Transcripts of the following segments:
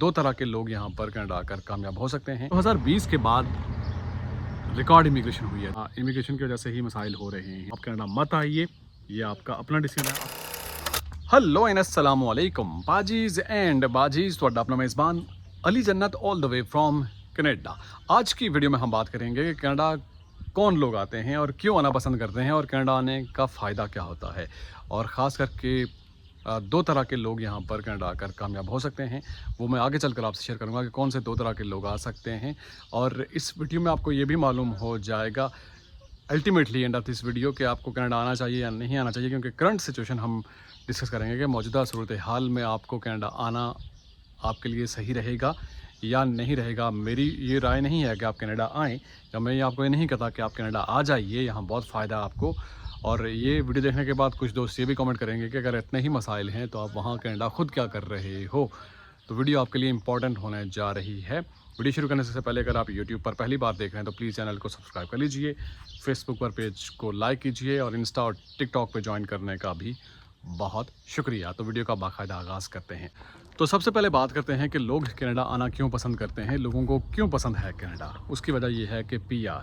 दो तरह के लोग यहाँ पर कनाडा आकर कामयाब हो सकते हैं। 2020 के बाद रिकॉर्ड इमिग्रेशन हुई है। इमिग्रेशन की वजह से ही मसाइल हो रहे हैं। आप कनाडा मत आइए, ये आपका अपना डिसीजन है। हेलो एंड अस्सलाम वालेकुम बाजीज एंड बाजीज, तो अपना मेज़बान अली जन्नत all the way from Canada. आज की वीडियो में हम बात करेंगे कि कनाडा कौन लोग आते हैं और क्यों आना पसंद करते हैं और कनाडा आने का फ़ायदा क्या होता है, और ख़ास करके दो तरह के लोग यहाँ पर कनाडा आकर कामयाब हो सकते हैं। वो मैं आगे चलकर आपसे शेयर करूँगा कि कौन से दो तरह के लोग आ सकते हैं। और इस वीडियो में आपको ये भी मालूम हो जाएगा ultimately end of this video कि आपको कनाडा आना चाहिए या नहीं आना चाहिए, क्योंकि करंट सिचुएशन हम डिस्कस करेंगे कि मौजूदा सूरत हाल में आपको कनाडा आना आपके लिए सही रहेगा या नहीं रहेगा। मेरी ये राय नहीं है कि आप कनाडा आएँ, या मैं आपको ये नहीं कहता कि आप कनाडा आ जाइए, यहाँ बहुत फ़ायदा आपको। और ये वीडियो देखने के बाद कुछ दोस्त ये भी कमेंट करेंगे कि अगर इतने ही मसाइल हैं तो आप वहाँ कनाडा खुद क्या कर रहे हो। तो वीडियो आपके लिए इंपॉर्टेंट होने जा रही है। वीडियो शुरू करने से पहले अगर आप यूट्यूब पर पहली बार देख रहे हैं तो प्लीज़ चैनल को सब्सक्राइब कर लीजिए, फेसबुक पर पेज को लाइक कीजिए और इंस्टा और टिकटॉक पर ज्वाइन करने का भी बहुत शुक्रिया। तो वीडियो का बाकायदा आगाज़ करते हैं। तो सबसे पहले बात करते हैं कि लोग कनाडा आना क्यों पसंद करते हैं, लोगों को क्यों पसंद है कनाडा। उसकी वजह यह है कि PR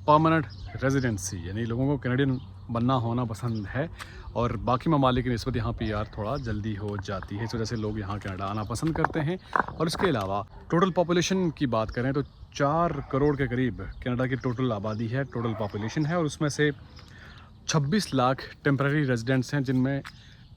परमानेंट रेजिडेंसी, यानी लोगों को कैनेडियन बनना होना पसंद है, और बाकी ममालिक की निस्बत यहाँ PR थोड़ा जल्दी हो जाती है। इस वजह से लोग यहाँ कनाडा आना पसंद करते हैं। और इसके अलावा टोटल पॉपुलेशन की बात करें तो 4 करोड़ के करीब कनाडा की टोटल आबादी है, टोटल पॉपुलेशन है, और उसमें से 26 लाख टेम्परेरी रेजिडेंट्स हैं, जिनमें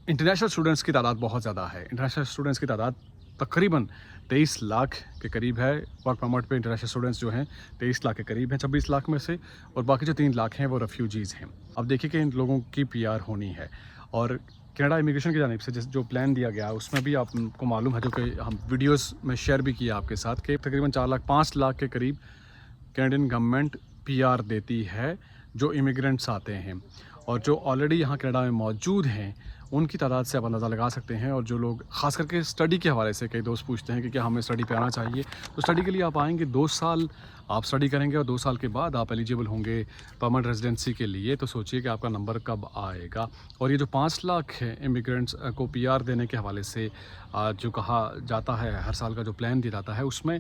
इंटरनेशनल स्टूडेंट्स की तादाद बहुत ज़्यादा है। इंटरनेशनल स्टूडेंट्स की तादाद तकरीबन 23 लाख के करीब है। वर्क परमिट पे इंटरनेशनल स्टूडेंट्स जो हैं 23 लाख के करीब हैं 26 लाख में से, और बाकी जो 3 लाख हैं वो रेफ्यूजीज़ हैं। अब देखिए कि इन लोगों की PR होनी है, और कनाडा इमिग्रेशन की जानिब से जो प्लान दिया गया उसमें भी आपको मालूम है, जो कि हम वीडियोस में शेयर भी किया आपके साथ, कि तकरीबन 5 लाख के करीब कैनेडियन गवर्नमेंट PR देती है जो इमिग्रेंट्स आते हैं। और जो ऑलरेडी यहाँ कनाडा में मौजूद हैं उनकी तादाद से आप अंदाज़ा लगा सकते हैं। और जो लोग ख़ास करके स्टडी के हवाले से, कई दोस्त पूछते हैं कि क्या हमें स्टडी पे आना चाहिए, तो स्टडी के लिए आप आएंगे, 2 साल आप स्टडी करेंगे और 2 साल के बाद आप एलिजिबल होंगे परमानेंट रेजिडेंसी के लिए। तो सोचिए कि आपका नंबर कब आएगा। और ये जो 5 लाख है इमिग्रेंट्स को PR देने के हवाले से जो कहा जाता है, हर साल का जो प्लान दिया जाता है, उसमें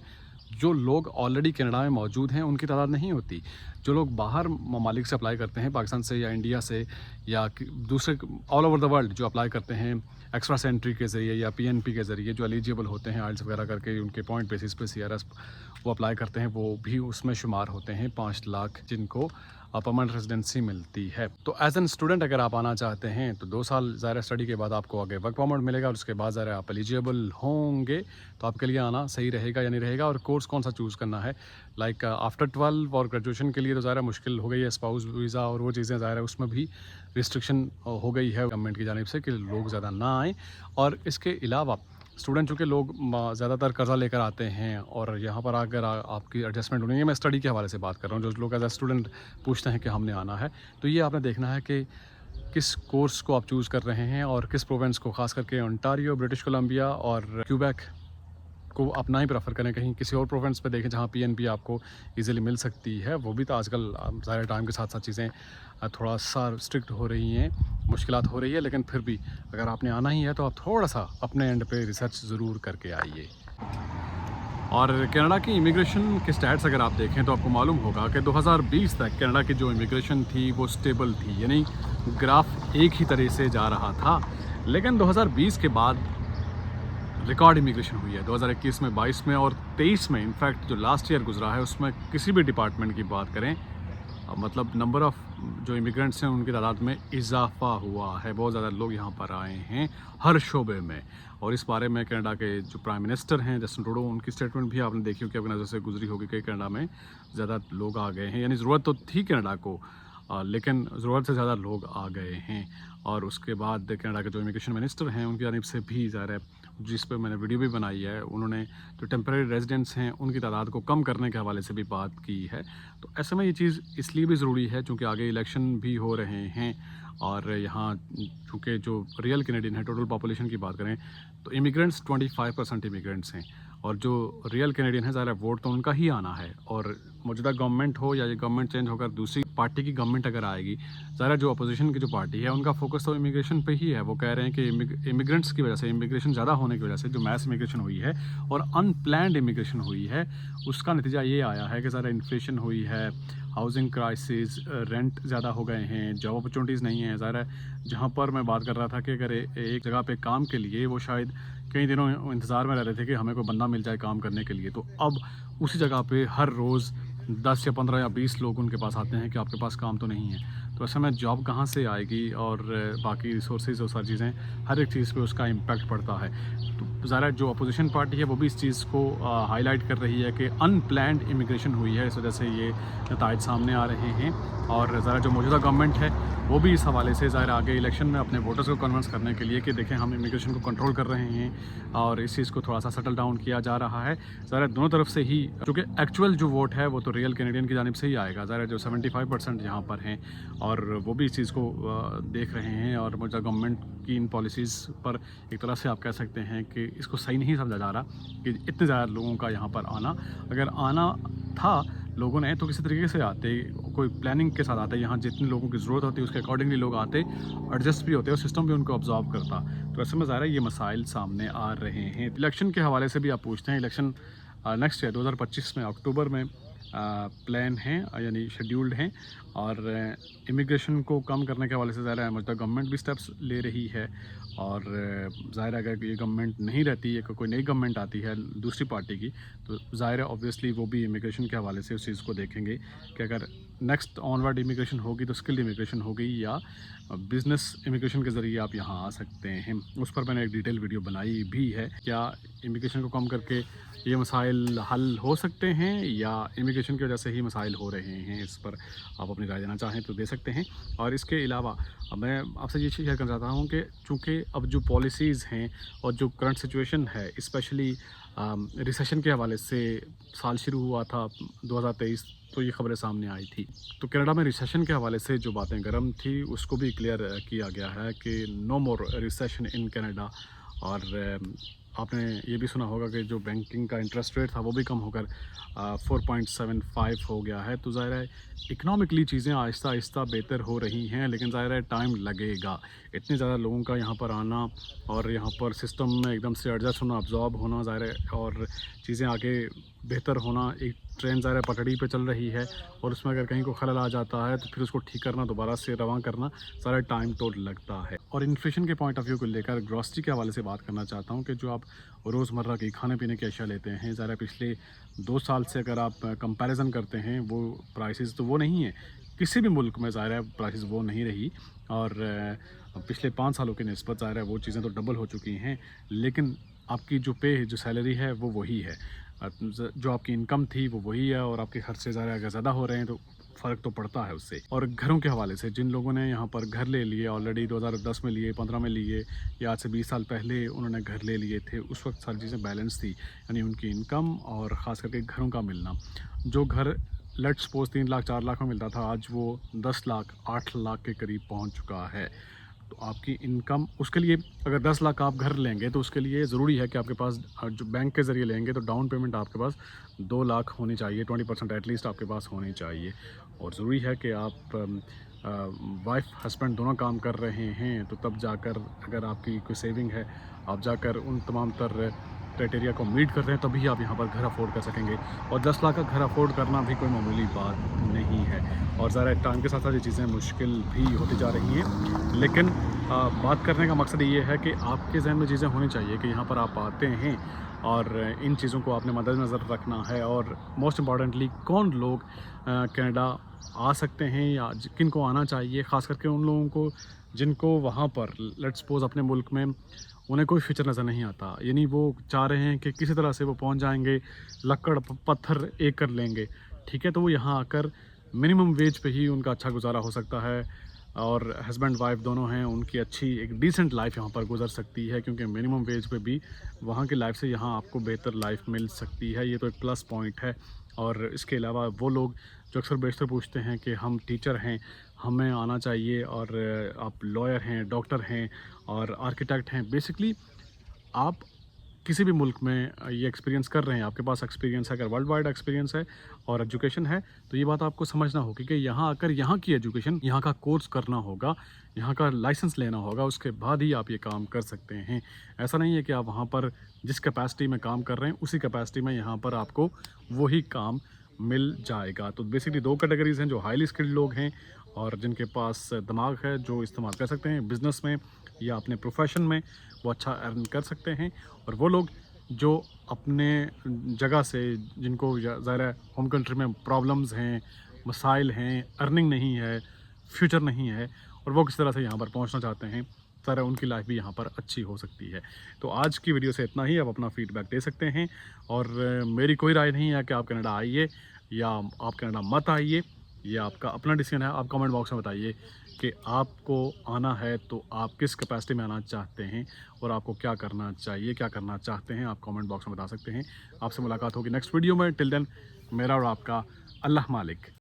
जो लोग ऑलरेडी कनाडा में मौजूद हैं उनकी तादाद नहीं होती। जो लोग बाहर ममालिक से अप्लाई करते हैं, पाकिस्तान से या इंडिया से या दूसरे ऑल ओवर द वर्ल्ड, जो अप्लाई करते हैं एक्स्ट्रा सेंट्री के ज़रिए या PNP के ज़रिए, जो एलिजिबल होते हैं आइल्स वगैरह करके, उनके पॉइंट बेसिस पे CRS वो अप्लाई करते हैं, वो भी उसमें शुमार होते हैं 5 लाख जिनको परमानेंट रेजिडेंसी मिलती है। तो एज एन स्टूडेंट अगर आप आना चाहते हैं तो 2 साल ज़ाहिर स्टडी के बाद आपको आगे वर्क परमिट मिलेगा, और उसके बाद ज़ाहिर आप एलिजिबल होंगे। तो आपके लिए आना सही रहेगा या नहीं रहेगा, और कोर्स कौन सा चूज़ करना है। लाइक आफ्टर 12 और ग्रेजुएशन के लिए तो ज़ाहिर मुश्किल हो गई है, स्पाउस वीज़ा और वो चीज़ें ज़ाहिर है उसमें भी रिस्ट्रिक्शन हो गई है गवर्नमेंट की जानिब से कि लोग ज़्यादा ना आएँ। और इसके अलावा स्टूडेंट चूँकि लोग ज़्यादातर कर्ज़ा लेकर आते हैं, और यहाँ पर अगर आपकी एडजस्टमेंट होनी है, मैं स्टडी के हवाले से बात कर रहा हूँ, जो लोग एज ए स्टूडेंट पूछते हैं कि हमने आना है, तो ये आपने देखना है कि किस कोर्स को आप चूज़ कर रहे हैं और किस प्रोविंस को, खास करके ओंटारियो, ब्रिटिश कोलंबिया और क्यूबेक को अपना ही प्रेफर करें। कहीं किसी और प्रोविंस पे देखें जहाँ PNP आपको इजीली मिल सकती है। वो भी तो आजकल ज़्यादा टाइम के साथ साथ चीज़ें थोड़ा सा स्ट्रिक्ट हो रही हैं, मुश्किलात हो रही है, लेकिन फिर भी अगर आपने आना ही है तो आप थोड़ा सा अपने एंड पे रिसर्च ज़रूर करके आइए। और कनाडा की इमिग्रेशन के स्टैट्स अगर आप देखें तो आपको मालूम होगा कि 2020 तक कनाडा की जो इमिग्रेशन थी वो स्टेबल थी, यानी ग्राफ एक ही तरह से जा रहा था। लेकिन 2020 के बाद रिकॉर्ड इमिग्रेशन हुई है, 2021 में, 22 में और 23 में। इनफैक्ट जो लास्ट ईयर गुजरा है उसमें किसी भी डिपार्टमेंट की बात करें, मतलब नंबर ऑफ़ जो इमिग्रेंट्स हैं उनकी तादाद में इजाफा हुआ है। बहुत ज़्यादा लोग यहाँ पर आए हैं हर शोबे में। और इस बारे में कनाडा के जो प्राइम मिनिस्टर हैं जस्टिन ट्रूडो, उनकी स्टेटमेंट भी आपने देखी होगी, आपकी नज़र से गुजरी होगी कि कनाडा में ज़्यादा लोग आ गए हैं। यानी ज़रूरत तो थी कनाडा को, लेकिन ज़रूरत से ज़्यादा लोग आ गए हैं। और उसके बाद कनाडा के जो इमिग्रेशन मिनिस्टर हैं उनकी जानिब से भी ज़ाहिर है, जिस पे मैंने वीडियो भी बनाई है, उन्होंने जो टेम्परेरी रेजिडेंट्स हैं उनकी तादाद को कम करने के हवाले से भी बात की है। तो ऐसे में ये चीज़ इसलिए भी ज़रूरी है क्योंकि आगे इलेक्शन भी हो रहे हैं, और यहाँ चूँकि जो रियल कैनेडियन है, टोटल पॉपुलेशन की बात करें तो इमिग्रेंट्स 25% इमिग्रेंट्स हैं, और जो रियल कैनेडियन है ज़ाहिर वोट तो उनका ही आना है। और मौजूदा गवर्नमेंट हो या ये गवर्नमेंट चेंज होकर दूसरी पार्टी की गवर्नमेंट अगर आएगी, ज़रा जो अपोजिशन की जो पार्टी है उनका फोकस तो इमिग्रेशन पे ही है। वो कह रहे हैं कि इमिग्रेंट्स की वजह से, इमिग्रेशन ज़्यादा होने की वजह से, जो मैस इमिग्रेशन हुई है और अनप्लैंड इमिग्रेशन हुई है, उसका नतीजा ये आया है कि ज़रा इन्फ्लेशन हुई है, हाउसिंग क्राइसिस, रेंट ज़्यादा हो गए हैं, जॉब अपॉर्चुनिटीज़ नहीं है। ज़रा जहाँ पर मैं बात कर रहा था कि अगर एक जगह पे काम के लिए वो शायद कई दिनों इंतज़ार में रह रहे थे कि हमें कोई बंदा मिल जाए काम करने के लिए, तो अब उसी जगह पे हर रोज़ 10 या 15 या 20 लोग उनके पास आते हैं कि आपके पास काम तो नहीं है। तो ऐसे में जॉब कहाँ से आएगी और बाकी रिसोर्सेज और सारी चीज़ें, हर एक चीज़ पे उसका इम्पैक्ट पड़ता है। तो ज़रा जो अपोजिशन पार्टी है वो भी इस चीज़ को हाईलाइट कर रही है कि अनप्लैंड इमिग्रेशन हुई है, इस वजह से ये नताइज सामने आ रहे हैं। और ज़रा जो मौजूदा गवर्नमेंट है वो भी इस हवाले से ज़ाहिर आगे इलेक्शन में अपने वोटर्स को कन्विंस करने के लिए कि देखें हम इमिग्रेशन को कंट्रोल कर रहे हैं और इस चीज़ को थोड़ा सा सेटल डाउन किया जा रहा है। ज़ाहिर दोनों तरफ से ही, क्योंकि एक्चुअल जो वोट है वो तो रियल कैनेडियन की जानिब से ही आएगा। ज़ाहिर जो 75% यहाँ पर हैं और वो भी इस चीज़ को देख रहे हैं और मौजूदा गवर्नमेंट की इन पॉलिसीज़ पर एक तरह से आप कह सकते हैं कि इसको सही नहीं समझा जा रहा कि इतने ज़्यादा लोगों का यहाँ पर आना, अगर आना था लोगों ने तो किसी तरीके से आते, कोई प्लानिंग के साथ आते, यहाँ जितने लोगों की ज़रूरत होती है उसके अकॉर्डिंगली लोग आते, एडजस्ट भी होते और सिस्टम भी उनको ऑब्जॉर्व करता। तो ऐसे में ज़ाहिर ये मसाइल सामने आ रहे हैं। इलेक्शन के हवाले से भी आप पूछते हैं, इलेक्शन नेक्स्ट ईयर 2025 में अक्टूबर में प्लान हैं यानी शेड्यूल्ड हैं और इमिग्रेशन को कम करने के हवाले से ज़ाहिर है मौजूदा गवर्नमेंट भी स्टेप्स ले रही है। और ज़ाहिर है अगर ये गवर्नमेंट नहीं रहती है, कोई नई गवर्नमेंट आती है दूसरी पार्टी की, तो ज़ाहिर है ऑब्वियसली वो भी इमिग्रेशन के हवाले से उस चीज़ को देखेंगे कि अगर नेक्स्ट ऑनवर्ड इमिग्रेशन होगी तो स्किल्ड इमिग्रेशन होगी या बिज़नेस इमिग्रेशन के ज़रिए आप यहाँ आ सकते हैं। उस पर मैंने एक डिटेल वीडियो बनाई भी है। क्या इमिग्रेशन को कम करके ये मसाइल हल हो सकते हैं या इमिग्रेशन की वजह से ही मसाइल हो रहे हैं, इस पर आप अपनी राय देना चाहें तो दे सकते हैं। और इसके अलावा मैं आपसे ये शेयर करना चाहता हूँ कि चूँकि अब जो पॉलिसीज़ हैं और जो करंट सिचुएशन है, स्पेशली रिसेशन के हवाले से साल शुरू हुआ था 2023, तो ये खबरें सामने आई थी। तो कनाडा में रिसेशन के हवाले से जो बातें गर्म थी उसको भी क्लियर किया गया है कि no more recession in Canada. और आपने ये भी सुना होगा कि जो बैंकिंग का इंटरेस्ट रेट था वो भी कम होकर 4.75 हो गया है। तो ज़ाहिर है इकनॉमिकली चीज़ें आहिस्ता आहिस्ता बेहतर हो रही हैं, लेकिन ज़ाहिर है टाइम लगेगा। इतने ज़्यादा लोगों का यहाँ पर आना और यहाँ पर सिस्टम में एकदम से एडजस्ट होना, अब्जॉर्ब होना, ज़ाहिर है और चीज़ें आगे बेहतर होना। एक ट्रेन ज़ाहिर है पटड़ी पे चल रही है और उसमें अगर कहीं को खलल आ जाता है तो फिर उसको ठीक करना, दोबारा से रवां करना, सारा टाइम तो लगता है। और इन्फ्लेशन के पॉइंट ऑफ व्यू को लेकर ग्रॉसरी के हवाले से बात करना चाहता हूँ कि जो आप रोज़मर्रा की खाने पीने की अशिया लेते हैं, ज़ाहिर पिछले 2 साल से अगर आप कंपैरिजन करते हैं वो प्राइसेस तो वो नहीं है, किसी भी मुल्क में ज़ाहिर है प्राइसेस वो नहीं रही। और पिछले 5 सालों की निस्बत ज़ाहिर है वो चीज़ें तो डबल हो चुकी हैं, लेकिन आपकी जो पे जो सैलरी है वो वही है, जो आपकी इनकम थी वो वही है और आपके खर्चे अगर ज़्यादा हो रहे हैं तो फ़र्क तो पड़ता है उससे। और घरों के हवाले से जिन लोगों ने यहाँ पर घर ले लिए ऑलरेडी, 2010 में लिए, 15 में लिए या आज से 20 साल पहले उन्होंने घर ले लिए थे, उस वक्त सारी चीज़ें बैलेंस थी, यानी उनकी इनकम और ख़ास करके घरों का मिलना। जो घर लेट्स सपोज 3 लाख 4 लाख में मिलता था, आज वो 10 लाख 8 लाख के करीब पहुँच चुका है। तो आपकी इनकम, उसके लिए अगर 10 लाख आप घर लेंगे तो उसके लिए ज़रूरी है कि आपके पास, जो बैंक के ज़रिए लेंगे तो डाउन पेमेंट आपके पास 2 लाख होनी चाहिए, 20% एटलीस्ट आपके पास होनी चाहिए। और ज़रूरी है कि आप वाइफ हस्बैंड दोनों काम कर रहे हैं, तो तब जाकर अगर आपकी कोई सेविंग है, आप जाकर उन तमाम तर क्राइटेरिया को मीट करते हैं तभी आप यहाँ पर घर अफोर्ड कर सकेंगे। और 10 लाख का घर अफोर्ड करना भी कोई मामूली बात नहीं है। और ज़रा टाइम के साथ साथ ये चीज़ें मुश्किल भी होती जा रही हैं, लेकिन बात करने का मकसद ये है कि आपके जहन में चीज़ें होनी चाहिए कि यहाँ पर आप आते हैं और इन चीज़ों को आपने मद्देनज़र रखना है। और मोस्ट इम्पॉर्टेंटली कौन लोग कनाडा आ सकते हैं या किन को आना चाहिए, ख़ास करके उन लोगों को जिनको वहाँ पर लेट्स सपोज अपने मुल्क में उन्हें कोई फ्यूचर नज़र नहीं आता, यानी वो चाह रहे हैं कि किसी तरह से वो पहुँच जाएंगे, लक्कड़ पत्थर एक कर लेंगे, ठीक है। तो वो यहाँ आकर मिनिमम वेज पे ही उनका अच्छा गुजारा हो सकता है और हस्बैंड वाइफ दोनों हैं, उनकी अच्छी एक डिसेंट लाइफ यहाँ पर गुजर सकती है, क्योंकि मिनिमम वेज पे भी वहाँ की लाइफ से यहाँ आपको बेहतर लाइफ मिल सकती है। ये तो एक प्लस पॉइंट है। और इसके अलावा वो लोग जो अक्सर बेशतर पूछते हैं कि हम टीचर हैं, हमें आना चाहिए, और आप लॉयर हैं, डॉक्टर हैं और आर्किटेक्ट हैं, बेसिकली आप किसी भी मुल्क में ये एक्सपीरियंस कर रहे हैं, आपके पास एक्सपीरियंस है, अगर वर्ल्ड वाइड एक्सपीरियंस है और एजुकेशन है, तो ये बात आपको समझना होगी कि यहाँ आकर यहाँ की एजुकेशन, यहाँ का कोर्स करना होगा, यहाँ का लाइसेंस लेना होगा, उसके बाद ही आप ये काम कर सकते हैं। ऐसा नहीं है कि आप वहाँ पर जिस कैपेसिटी में काम कर रहे हैं उसी कैपेसिटी में यहाँ पर आपको वही काम मिल जाएगा। तो बेसिकली 2 कैटेगरीज़ हैं, जो हाईली स्किल्ड लोग हैं और जिनके पास दिमाग है, जो इस्तेमाल कर सकते हैं बिज़नेस में या अपने प्रोफेशन में, वो अच्छा अर्न कर सकते हैं। और वो लोग जो अपने जगह से, जिनको ज़ाहिर है होम कंट्री में प्रॉब्लम्स हैं, मसाइल हैं, अर्निंग नहीं है, फ्यूचर नहीं है, और वो किस तरह से यहाँ पर पहुँचना चाहते हैं, तरह उनकी लाइफ भी यहाँ पर अच्छी हो सकती है। तो आज की वीडियो से इतना ही। आप अपना फीडबैक दे सकते हैं और मेरी कोई राय नहीं है कि आप कनाडा आइए या आप कनाडा मत आइए, ये आपका अपना डिसीजन है। आप कमेंट बॉक्स में बताइए कि आपको आना है तो आप किस कैपेसिटी में आना चाहते हैं और आपको क्या करना चाहिए, क्या करना चाहते हैं, आप कमेंट बॉक्स में बता सकते हैं। आपसे मुलाकात होगी नेक्स्ट वीडियो में। टिल देन, मेरा और आपका अल्लाह मालिक।